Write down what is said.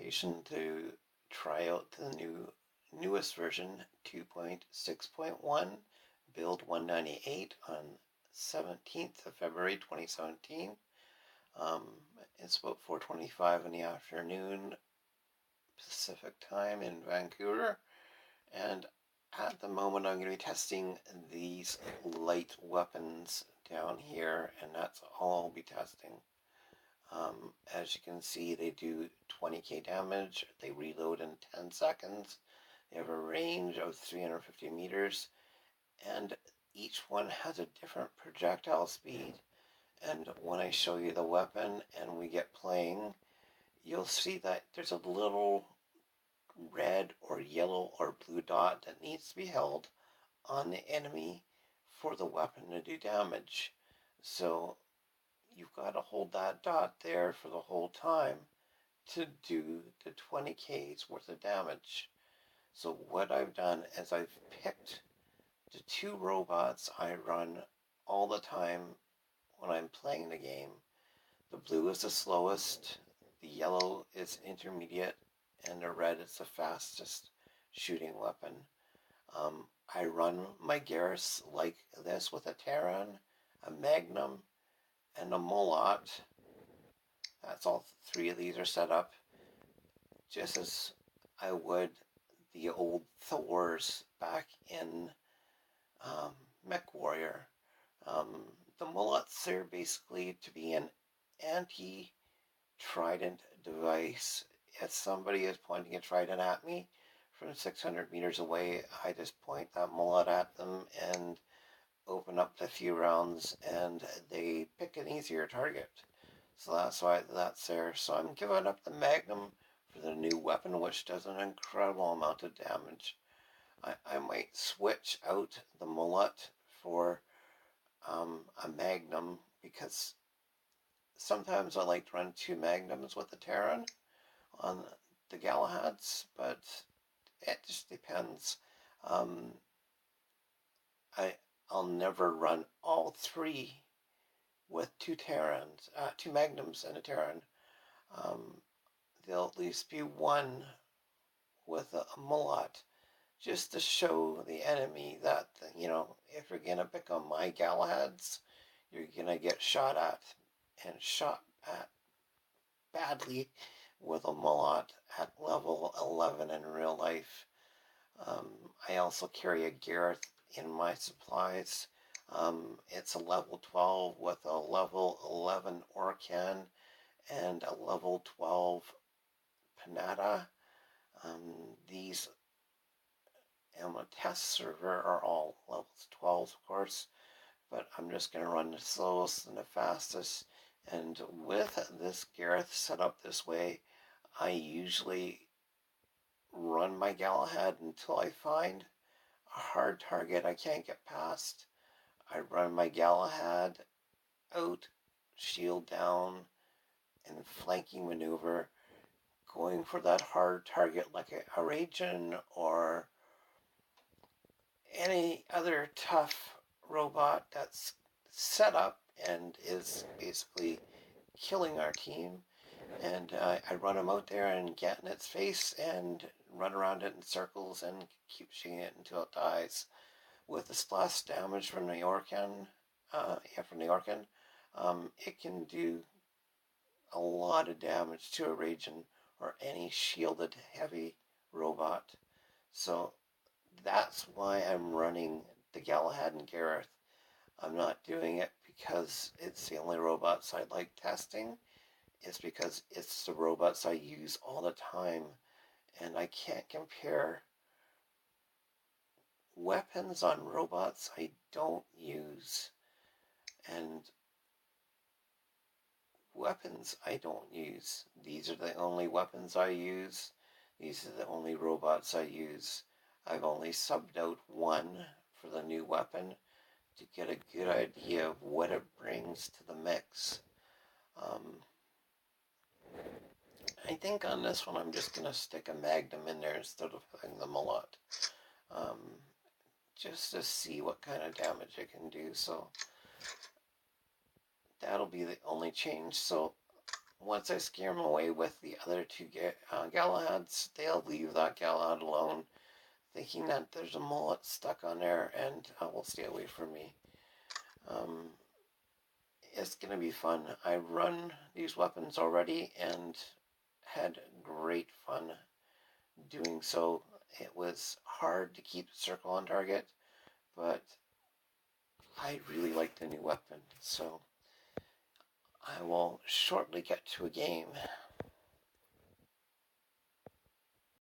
invitation to try out the newest version 2.6.1 build 198 on 17th of February 2017. It's about 4:25 in the afternoon Pacific time in Vancouver, and at the moment I'm going to be testing these light weapons down here, and that's all I'll be testing. As you can see, they do 20k damage, they reload in 10 seconds, they have a range of 350 meters, and each one has a different projectile speed. And when I show you the weapon and we get playing, you'll see that there's a little red or yellow or blue dot that needs to be held on the enemy for the weapon to do damage. So you've got to hold that dot there for the whole time to do the 20k's worth of damage. So what I've done is I've picked the two robots I run all the time when I'm playing the game. The blue is the slowest, the yellow is intermediate, and the red is the fastest shooting weapon. I run my Gareths like this with a Terran, a Magnum, and a Mulot. That's all three of these are set up just as I would the old Thors back in Mech Warrior. The Mulots are basically to be an anti-trident device. If somebody is pointing a trident at me from 600 meters away, I just point that Mulot at them and open up the few rounds, and they pick an easier target. So that's why that's there. So I'm giving up the Magnum for the new weapon, which does an incredible amount of damage. I might switch out the Mulot for a Magnum, because sometimes I like to run two Magnums with the Terran on the Galahads, but it just depends. I'll never run all three with two Terrans, two Magnums and a Terran. There'll at least be one with a Mulot, just to show the enemy that, you know, if you're gonna pick on my Galahads, you're gonna get shot at, and shot at badly with a Mulot at level 11 in real life. I also carry a Gareth in my supplies. It's a level 12 with a level 11 Orcan and a level 12 Panada. These on a test server are all levels 12, of course, but I'm just going to run the slowest and the fastest. And with this Gareth set up this way, I usually run my Galahad until I find a hard target I can't get past. I run my Galahad out, shield down, and flanking maneuver, going for that hard target like a Ragen or any other tough robot that's set up and is basically killing our team. And I run them out there and get in its face and run around it in circles and keep shooting it until it dies. With the splash damage from the Orcan, it can do a lot of damage to a Ragen or any shielded heavy robot. So that's why I'm running the Galahad and Gareth. I'm not doing it because it's the only robots I like testing. It's because it's the robots I use all the time, and I can't compare weapons on robots I don't use and weapons I don't use. These are the only weapons I use. These are the only robots I use. I've only subbed out one for the new weapon to get a good idea of what it brings to the mix. I think on this one I'm just going to stick a Magnum in there instead of having the Mulot. Just to see what kind of damage it can do. So that'll be the only change. So once I scare them away with the other two Galahads, they'll leave that Galahad alone, thinking that there's a mullet stuck on there and will stay away from me. It's going to be fun. I run these weapons already and had great fun doing so. It was hard to keep the circle on target, but I really like the new weapon, so I will shortly get to a game.